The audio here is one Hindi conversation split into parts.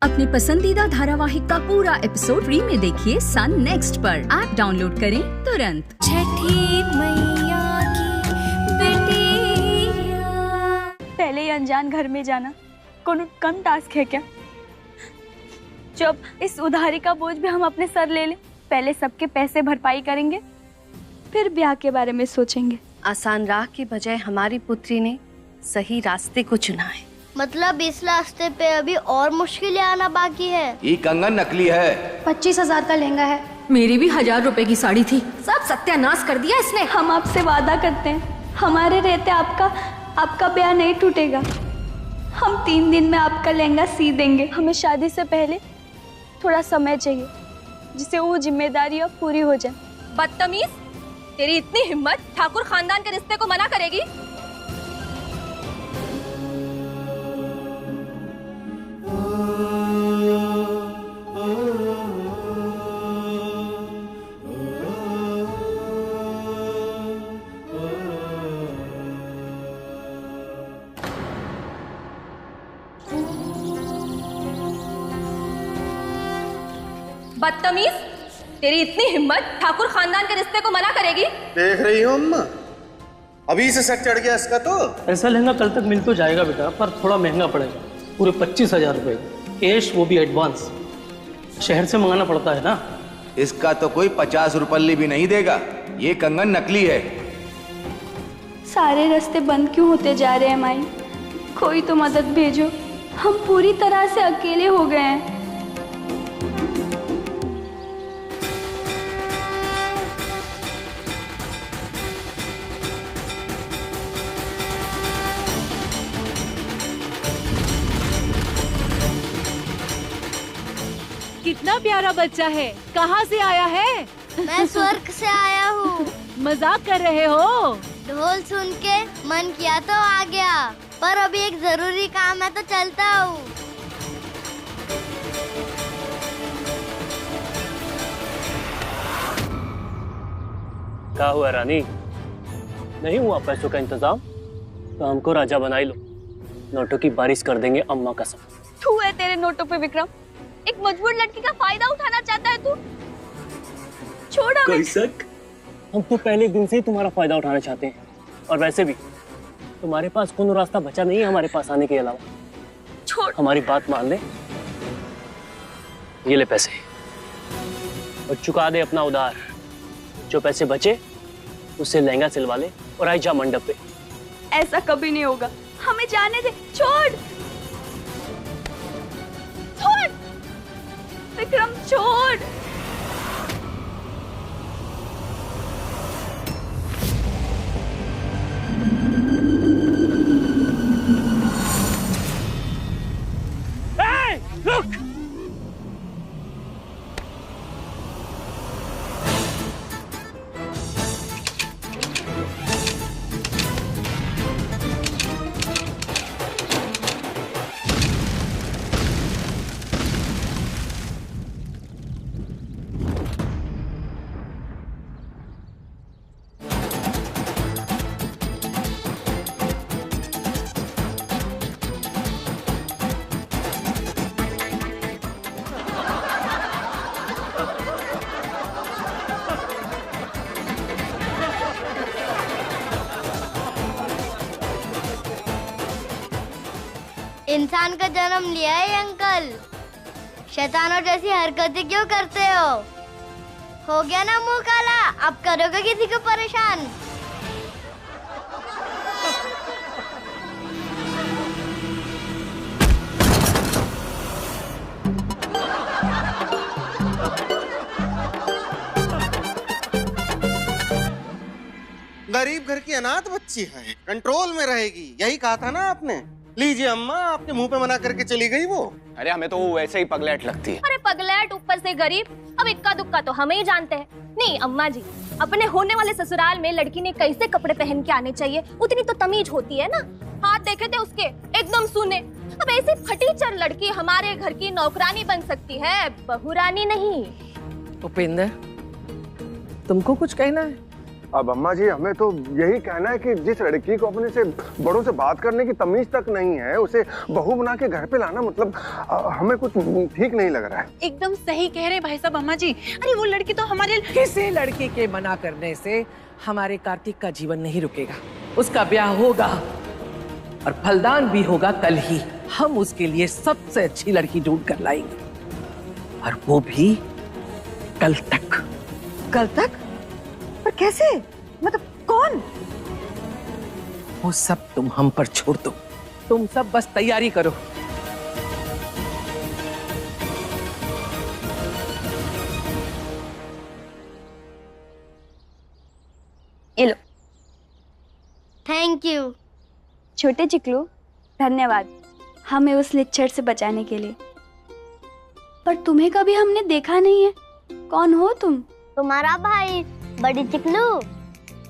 अपने पसंदीदा धारावाहिक का पूरा एपिसोड फ्री में देखिए सन नेक्स्ट पर। ऐप डाउनलोड करें तुरंत। छठी मैया की बेटिया। पहले ही अनजान घर में जाना कोनो कम टास्क है क्या? जब इस उधारी का बोझ भी हम अपने सर ले लें, पहले सबके पैसे भरपाई करेंगे, फिर ब्याह के बारे में सोचेंगे। आसान राह की बजाय हमारी पुत्री ने सही रास्ते को चुना है। मतलब इस रास्ते पे अभी और मुश्किलें आना बाकी है। ये कंगन नकली है। 25,000 का लहंगा है। मेरी भी 1000 रुपए की साड़ी थी। सब सत्यानाश कर दिया इसने। हम आपसे वादा करते हैं, हमारे रहते आपका ब्याह नहीं टूटेगा। हम 3 दिन में आपका लहंगा सी देंगे। हमें शादी से पहले थोड़ा समय चाहिए, जिससे वो जिम्मेदारी अब पूरी हो जाए। बदतमीज, तेरी इतनी हिम्मत ठाकुर खानदान के रिश्ते को मना करेगी? बदतमीज, तेरी इतनी हिम्मत ठाकुर खानदान के रिश्ते को मना करेगी? देख रही हो अम्मा, अभी से शक चढ़ गया इसका। तो ऐसा लहंगा कल तक मिल तो जाएगा बेटा, पर थोड़ा महंगा पड़ेगा। पूरे 25,000 रुपए कैश, वो भी एडवांस। शहर से मंगाना पड़ता है ना। इसका तो कोई 50 रुपये भी नहीं देगा। ये कंगन नकली है। सारे रास्ते बंद क्यों होते जा रहे हैं माई? कोई तो मदद भेजो, हम पूरी तरह से अकेले हो गए हैं। कितना प्यारा बच्चा है। कहाँ से आया है? मैं स्वर्ग से आया हूँ। मजाक कर रहे हो? ढोल सुन के मन किया तो आ गया, पर अभी एक जरूरी काम है तो चलता हूँ। क्या हुआ रानी, नहीं हुआ पैसों का इंतजाम? तो हमको राजा बना ही लो, नोटों की बारिश कर देंगे अम्मा कसम। तू है तेरे नोटों पे विक्रम। एक मजबूर लड़की का फायदा उठाना चाहता है तू। छोड़ हमें। कोई शक? हम तो पहले दिन से ही तुम्हारा फायदा उठाना चाहते हैं। और वैसे भी तुम्हारे पास कोनो रास्ता बचा नहीं है हमारे पास आने के अलावा। छोड़। हमारी बात मान ले, ये ले पैसे और चुका दे अपना उधार। जो पैसे बचे उससे लहंगा सिलवा ले और आई जा मंडप पे। ऐसा कभी नहीं होगा, हमें जाने दे। छोड़ छोड़ विक्रम, छोड़। रुक! इंसान का जन्म लिया है अंकल, शैतानों जैसी हरकतें क्यों करते हो गया ना मुंह काला, अब करोगे किसी को परेशान? गरीब घर की अनाथ बच्ची है, कंट्रोल में रहेगी, यही कहा था ना आपने। लीजिए अम्मा, आपके मुंह पे मना करके चली गई वो। अरे हमें तो वैसे ही पगलेट लगती है। अरे पगलेट ऊपर से गरीब, अब इक्का दुक्का तो हमें ही जानते हैं। नहीं अम्मा जी, अपने होने वाले ससुराल में लड़की ने कैसे कपड़े पहन के आने चाहिए उतनी तो तमीज होती है ना। हाथ देखे थे उसके, एकदम सूने। अब ऐसी फटीचर लड़की हमारे घर की नौकरानी बन सकती है, बहुरानी नहीं। उपेंद्र, तुमको कुछ कहना है? अब अम्मा जी हमें तो यही कहना है कि जिस लड़की को अपने से बड़ों से बात करने की तमीज तक नहीं है उसे बहू बना के घर पे लाना मतलब हमें कुछ ठीक नहीं लग रहा है। एकदम सही कह रहे भाई साहब अम्मा जी। अरे वो लड़की तो हमारे किसी लड़की के मना करने से हमारे कार्तिक का जीवन नहीं रुकेगा। उसका ब्याह होगा और फलदान भी होगा कल ही। हम उसके लिए सबसे अच्छी लड़की ढूंढ कर लाएंगे और वो भी कल तक। कल तक? पर कैसे? मतलब कौन? वो सब तुम हम पर छोड़ दो। तुम सब बस तैयारी करो। ये लो। Thank you. छोटे चिकलू, धन्यवाद हमें उस लिच्छर से बचाने के लिए। पर तुम्हें कभी हमने देखा नहीं है। कौन हो तुम? तुम्हारा भाई बड़ी चिकलू।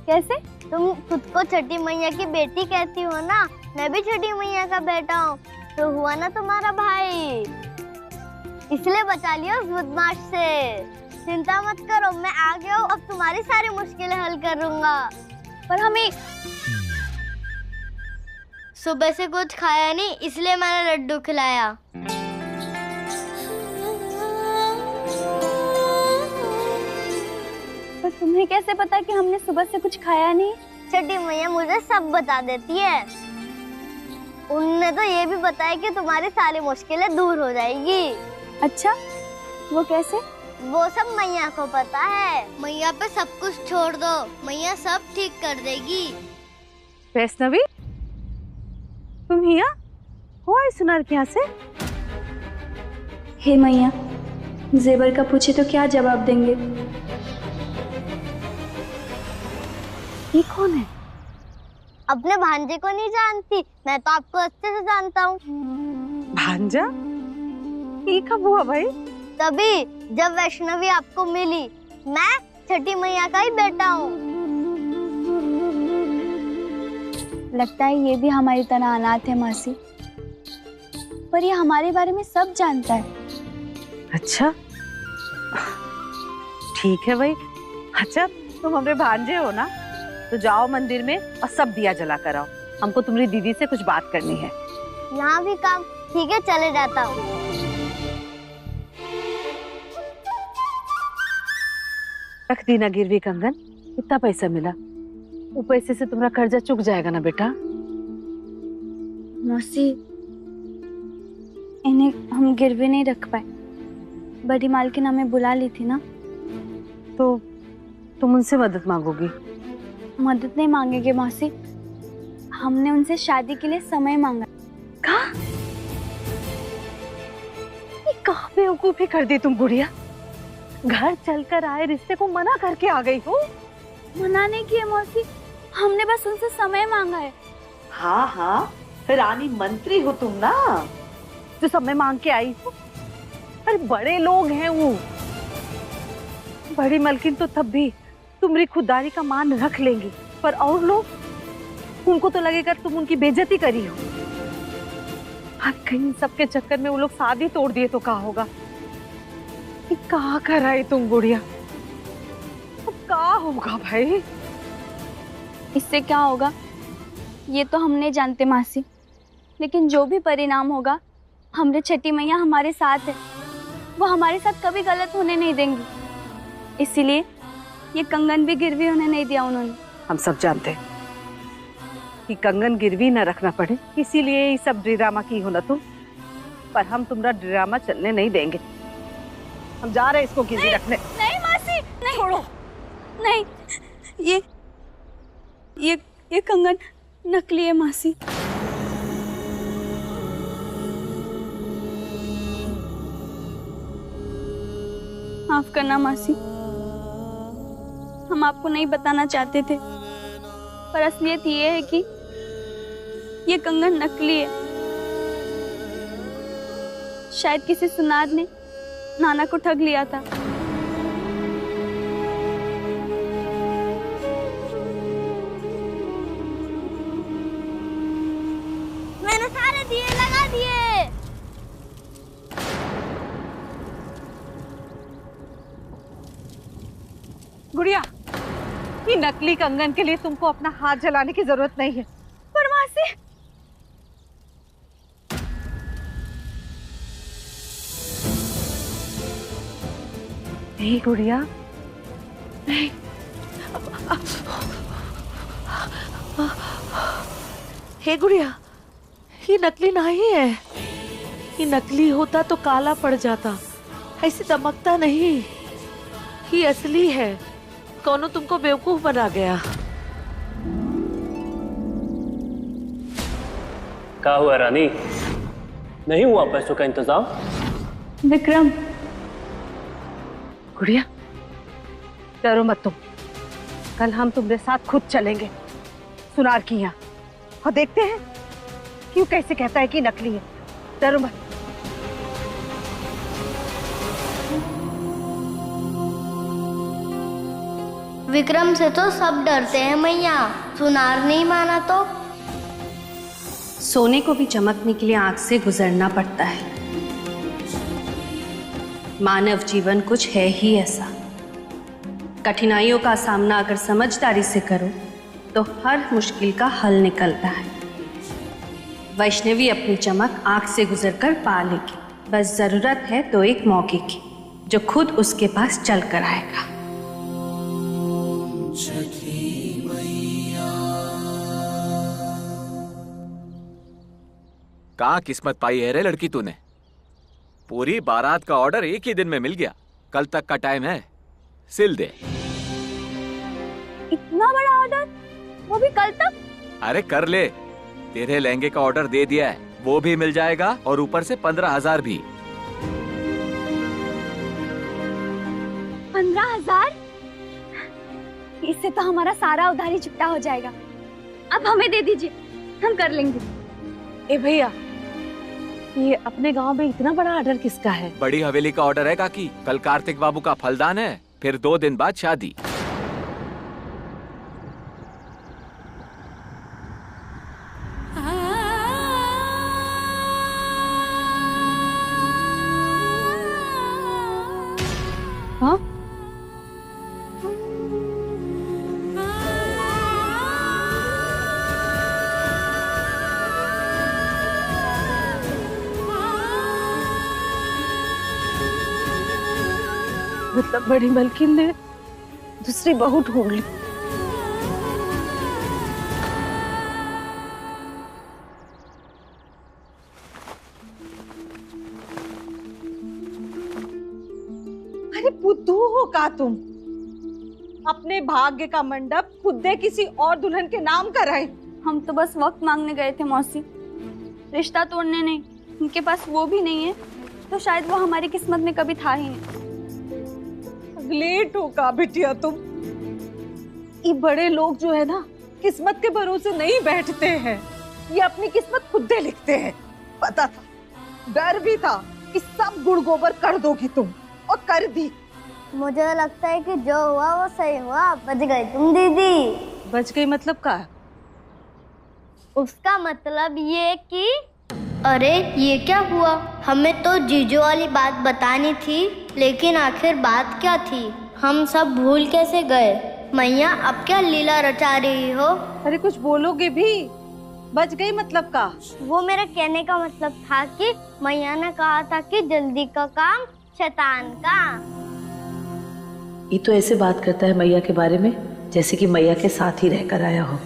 कैसे? तुम खुद को छठी मैया की बेटी कहती हो ना, मैं भी छठी मैया का बेटा हूँ, तो हुआ ना तुम्हारा भाई। इसलिए बचा लिया उस बदमाश से। चिंता मत करो, मैं आ गया हूँ, अब तुम्हारी सारी मुश्किलें हल करूँगा। पर हमें सुबह से कुछ खाया नहीं, इसलिए मैंने लड्डू खिलाया। पर तुम्हें कैसे पता कि हमने सुबह से कुछ खाया नहीं? छठी मैया मुझे सब बता देती है। उन्होंने तो ये भी बताया कि तुम्हारी सारी मुश्किलें दूर हो जाएगी। अच्छा, वो कैसे? वो सब मैया को पता है। मैया पे सब कुछ छोड़ दो, मैया सब ठीक कर देगी। वैष्णवी, तुम हिया हो आई सुनार के यहाँ से? हे मैया, जेबर का पूछे तो क्या जवाब देंगे? ये कौन है? अपने भांजे को नहीं जानती? मैं तो आपको अच्छे से जानता हूँ। भांजा? ये कब हुआ भाई? तभी जब वैष्णवी आपको मिली। मैं छठी मैया का ही बेटा हूँ। लगता है ये भी हमारी तरह अनाथ है मासी, पर ये हमारे बारे में सब जानता है। अच्छा, ठीक है भाई। अच्छा, तुम हमारे भांजे हो ना, तो जाओ मंदिर में और सब दिया जला कर आओ। हमको तुम्हारी दीदी से कुछ बात करनी है। यहाँ भी काम? ठीक है, चले जाता हूँ। रख दी ना गिरवी कंगन। कितना पैसा मिला? वो पैसे से तुम्हारा कर्जा चुक जाएगा ना बेटा। मौसी, इन्हें हम गिरवी नहीं रख पाए। बड़ी मालकिन हमें बुला ली थी ना। तो तुम उनसे मदद मांगोगी? मदद नहीं मांगेंगे मौसी, हमने उनसे शादी के लिए समय मांगा। कहाँ? ये कहाँ बेवकूफी कर दी तुम बुढ़िया। घर चलकर आए रिश्ते को मना करके आ गई हो। मना नहीं किया मौसी, हमने बस उनसे समय मांगा है। हाँ हाँ, रानी मंत्री हो तुम ना, जो समय मांग के आई हो। अरे बड़े लोग हैं वो। बड़ी मलकिन तो तब भी तुम्हारी खुदारी का मान रख लेंगी, पर और लोग, उनको तो लगेगा तुम उनकी बेइज्जती करी हो। कहीं सबके चक्कर में वो लोग शादी तोड़ दिए तो क्या होगा? कहाँ कर आई तुम बुढ़िया? अब क्या होगा भाई? इससे क्या होगा ये तो हम नहीं जानते मासी, लेकिन जो भी परिणाम होगा, हमरे छठी मैया हमारे साथ है। वो हमारे साथ कभी गलत होने नहीं देंगी। इसीलिए ये कंगन भी गिरवी होने नहीं दिया उन्होंने। हम सब जानते हैं कि कंगन गिरवी न रखना पड़े, इसीलिए ये सब ड्रामा की हो ना तुम। पर हम तुम्हारा ड्रामा चलने नहीं देंगे। हम जा रहे हैं इसको गिरवी रखने। नहीं मासी, नहीं, छोड़ो। नहीं, ये कंगन नकली है मासी। माफ करना मासी, हम आपको नहीं बताना चाहते थे, पर असलियत ये है कि ये कंगन नकली है। शायद किसी सुनार ने नाना को ठग लिया था। मैंने सारे दिए लगा दिए। गुड़िया, ये नकली कंगन के लिए तुमको अपना हाथ जलाने की जरूरत नहीं है। पर मासी, नहीं गुड़िया, नहीं। हे गुड़िया, ये नकली नहीं है। ये नकली होता तो काला पड़ जाता, ऐसे दमकता नहीं। ये असली है। कौनो तुमको बेवकूफ बना गया। क्या हुआ रानी, नहीं हुआ पैसों का इंतजाम? विक्रम, गुड़िया डरो मत तुम, कल हम तुम्हारे साथ खुद चलेंगे सुनार की यहाँ और देखते हैं क्यों कैसे कहता है कि नकली है। डरो मत। विक्रम से तो सब डरते हैं मैया, सुनार नहीं माना तो। सोने को भी चमकने के लिए आंख से गुजरना पड़ता है। मानव जीवन कुछ है ही ऐसा, कठिनाइयों का सामना अगर समझदारी से करो तो हर मुश्किल का हल निकलता है। वैष्णवी अपनी चमक आंख से गुजरकर पा लेगी, बस जरूरत है तो एक मौके की जो खुद उसके पास चल कर आएगा। कहाँ किस्मत पाई है रे लड़की तूने। पूरी बारात का ऑर्डर एक ही दिन में मिल गया। कल तक का टाइम है, सिल दे। इतना बड़ा ऑर्डर, वो भी कल तक? अरे कर ले, तेरे लहंगे का ऑर्डर दे दिया है, वो भी मिल जाएगा और ऊपर से 15,000 भी। 15,000? इससे तो हमारा सारा उधारी चुकता हो जाएगा। अब हमें दे दीजिए, हम कर लेंगे। ए भैया, ये अपने गांव में इतना बड़ा ऑर्डर किसका है? बड़ी हवेली का ऑर्डर है काकी। कल कार्तिक बाबू का फलदान है, फिर 2 दिन बाद शादी। हाँ? मतलब बड़ी मलकिन ने दूसरी बहू ढूंढ ली। अरे बुद्धू हो का तुम? अपने भाग्य का मंडप खुद दे किसी और दुल्हन के नाम कराए। हम तो बस वक्त मांगने गए थे मौसी, रिश्ता तोड़ने नहीं। उनके पास वो भी नहीं है तो शायद वो हमारी किस्मत में कभी था ही नहीं। लेट हो का बिटिया तुम। ये बड़े लोग जो है ना, किस्मत के भरोसे नहीं बैठते हैं, ये अपनी किस्मत खुद दे लिखते हैं। पता था, डर भी था कि सब गुड़ गोबर कर दोगी तुम, और कर दी। मुझे लगता है कि जो हुआ वो सही हुआ। बच गई तुम दीदी। बच गई मतलब का? उसका मतलब ये कि अरे ये क्या हुआ? हमें तो जीजू वाली बात बतानी थी, लेकिन आखिर बात क्या थी? हम सब भूल कैसे गए? मैया अब क्या लीला रचा रही हो? अरे कुछ बोलोगे भी? बच गई मतलब का? वो मेरे कहने का मतलब था कि मैया ने कहा था कि जल्दी का काम शैतान का। ये तो ऐसे बात करता है मैया के बारे में जैसे कि मैया के साथ ही रहकर आया हो।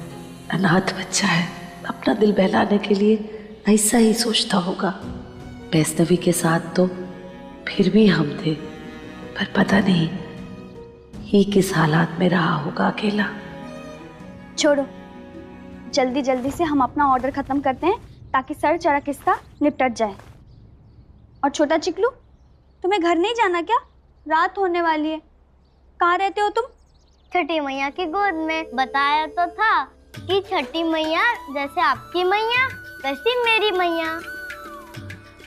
अनाथ बच्चा है, अपना दिल बहलाने के लिए ऐसा ही सोचता होगा। वैष्णवी के साथ तो फिर भी हम थे, पर पता नहीं ये किस हालात में रहा होगा अकेला। छोड़ो, जल्दी जल्दी से हम अपना ऑर्डर खत्म करते हैं ताकि सर चढ़ा किस्सा निपट जाए। और छोटा चिकलू, तुम्हें घर नहीं जाना क्या? रात होने वाली है। कहाँ रहते हो तुम? छठी मैया की गोद में। बताया तो था कि छठी मैया जैसे आपकी मैया वैसी मेरी मैया।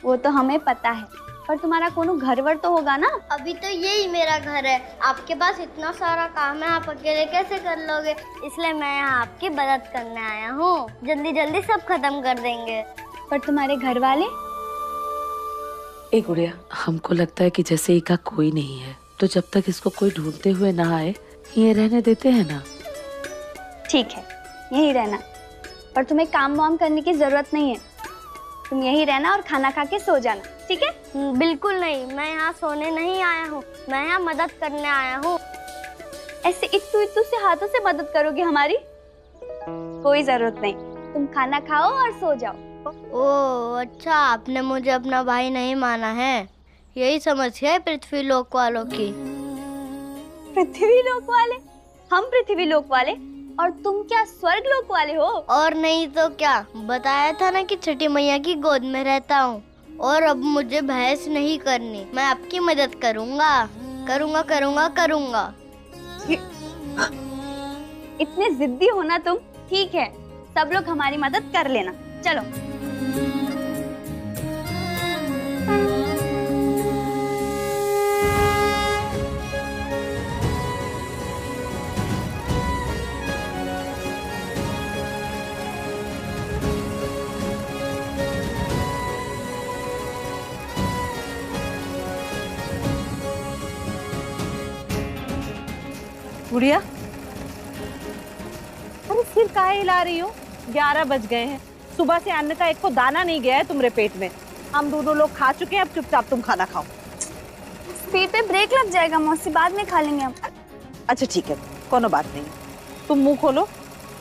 वो तो हमें पता है, पर तुम्हारा कोनो घर-वर तो होगा ना? अभी तो यही मेरा घर है। आपके पास इतना सारा काम है, आप अकेले कैसे कर लोगे? इसलिए मैं यहाँ आपकी मदद करने आया हूँ। जल्दी जल्दी सब खत्म कर देंगे। पर तुम्हारे घर वाले? ए गुड़िया, हमको लगता है कि जैसे इका कोई नहीं है, तो जब तक इसको कोई ढूंढते हुए ना आए, ये रहने देते हैं ना। ठीक है, यहीं रहना, पर तुम्हें काम वाम करने की जरूरत नहीं है। तुम यहीं रहना और खाना खा के सो जाना, ठीक है? बिल्कुल नहीं, मैं यहाँ सोने नहीं आया हूँ, मैं यहाँ मदद करने आया हूँ। ऐसे इत्तू इत्तू से हाथों से मदद करोगे हमारी? कोई जरूरत नहीं, तुम खाना खाओ और सो जाओ। ओह अच्छा, आपने मुझे अपना भाई नहीं माना है, यही समस्या है पृथ्वी लोक वालों की। पृथ्वी लोक वाले? हम पृथ्वी लोक वाले और तुम क्या स्वर्ग लोक वाले हो? और नहीं तो क्या, बताया था ना कि छठी मैया की गोद में रहता हूँ। और अब मुझे बहस नहीं करनी, मैं आपकी मदद करूँगा, करूँगा करूँगा करूँगा। इतने जिद्दी हो ना तुम। ठीक है, सब लोग हमारी मदद कर लेना, चलो। गुड़िया, अरे सिर काहे हिला रही हो? 11 बज गए हैं, सुबह से अन्न का एक को दाना नहीं गया है तुम्हारे पेट में। हम दोनों लोग खा चुके हैं, अब चुपचाप तुम खाना खाओ। पेट पे ब्रेक लग जाएगा मौसी, बाद में खा लेंगे हम। अच्छा ठीक है, कोनो बात नहीं, तुम मुंह खोलो,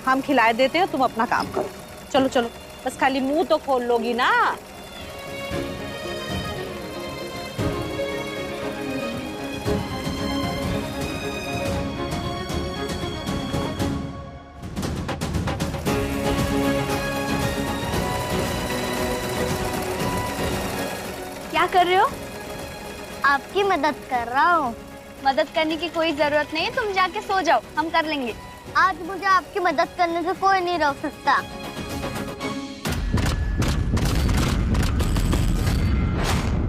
हम खिलाए देते हो, तुम अपना काम करो। चलो चलो, बस खाली मुंह तो खोल लोगी ना। क्या कर रहे हो? आपकी मदद कर रहा हूँ। मदद करने की कोई जरूरत नहीं है, तुम जाके सो जाओ, हम कर लेंगे। आज मुझे आपकी मदद करने से कोई नहीं रोक सकता।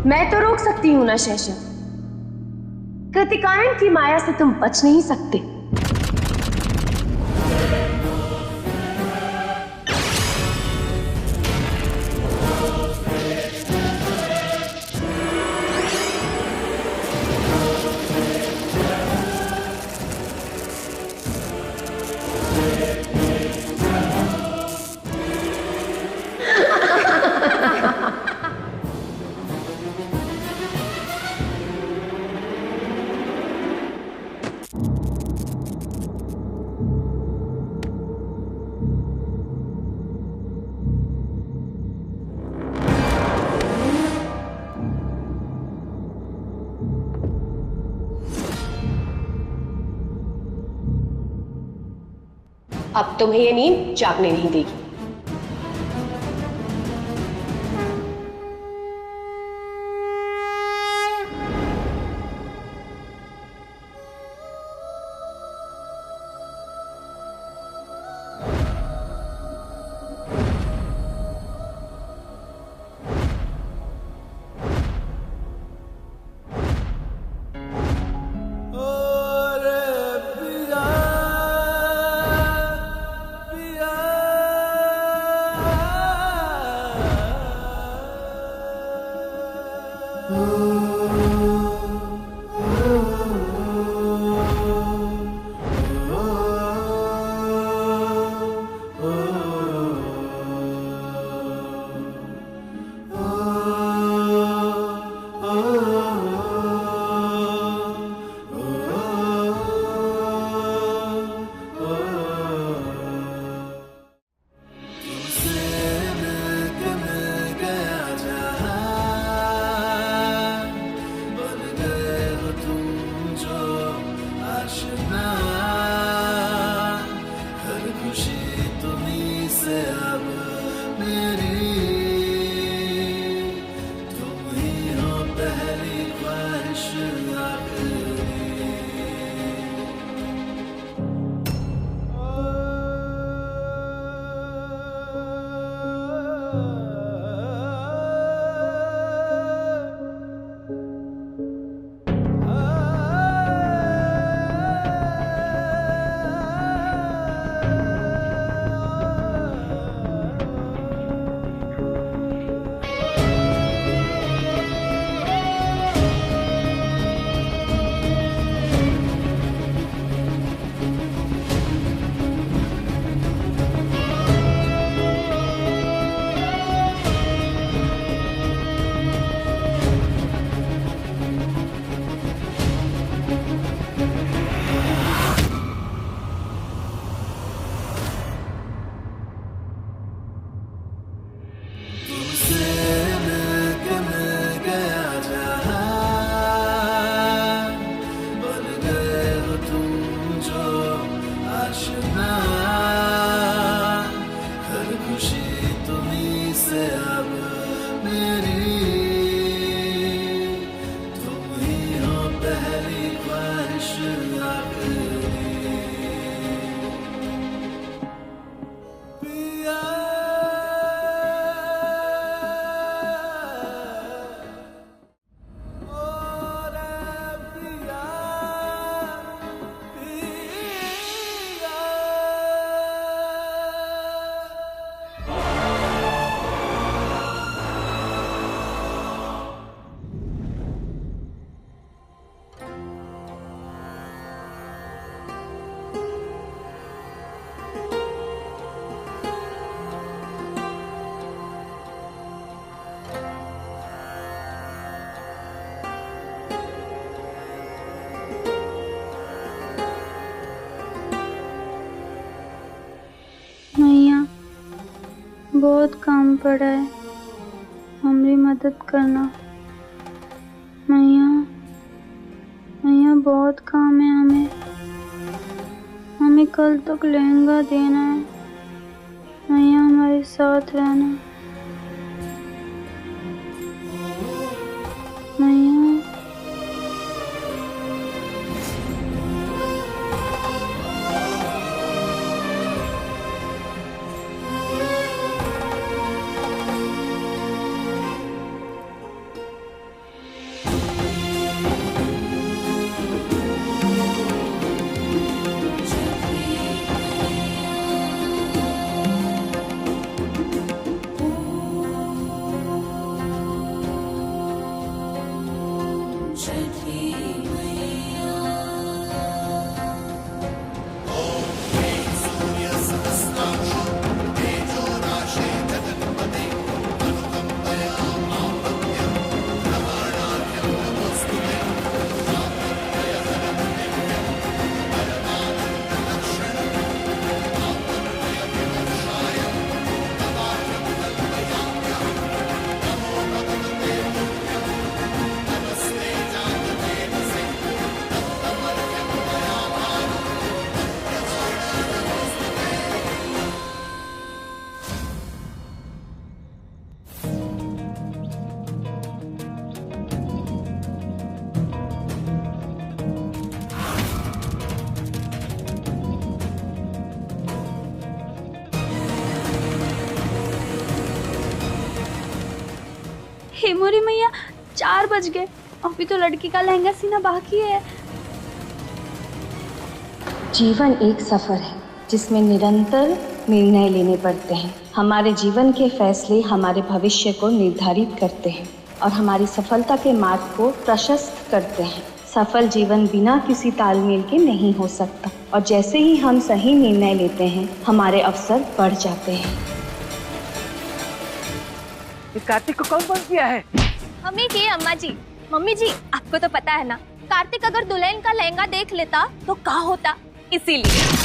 मैं तो रोक सकती हूँ ना शेषा, कृतिकायन की माया से तुम बच नहीं सकते। अब तुम्हें ये नींद जागने नहीं देगी। बहुत काम पड़ा है, हमारी मदद करना। मैया मैया बहुत काम है हमें। हमें कल तक लहंगा देना है। मैया हमारे साथ रहना। मैया हे मोरी मैया 4 बज गए, अभी तो लड़की का लहंगा सीना बाकी है। जीवन एक सफर है जिसमें निरंतर निर्णय लेने पड़ते हैं। हमारे जीवन के फैसले हमारे भविष्य को निर्धारित करते हैं और हमारी सफलता के मार्ग को प्रशस्त करते हैं। सफल जीवन बिना किसी तालमेल के नहीं हो सकता और जैसे ही हम सही निर्णय लेते हैं हमारे अवसर बढ़ जाते हैं। इस कार्तिक को कौन फोन किया है? मम्मी की अम्मा जी। मम्मी जी आपको तो पता है ना, कार्तिक अगर दुल्हन का लहंगा देख लेता तो क्या होता, इसीलिए।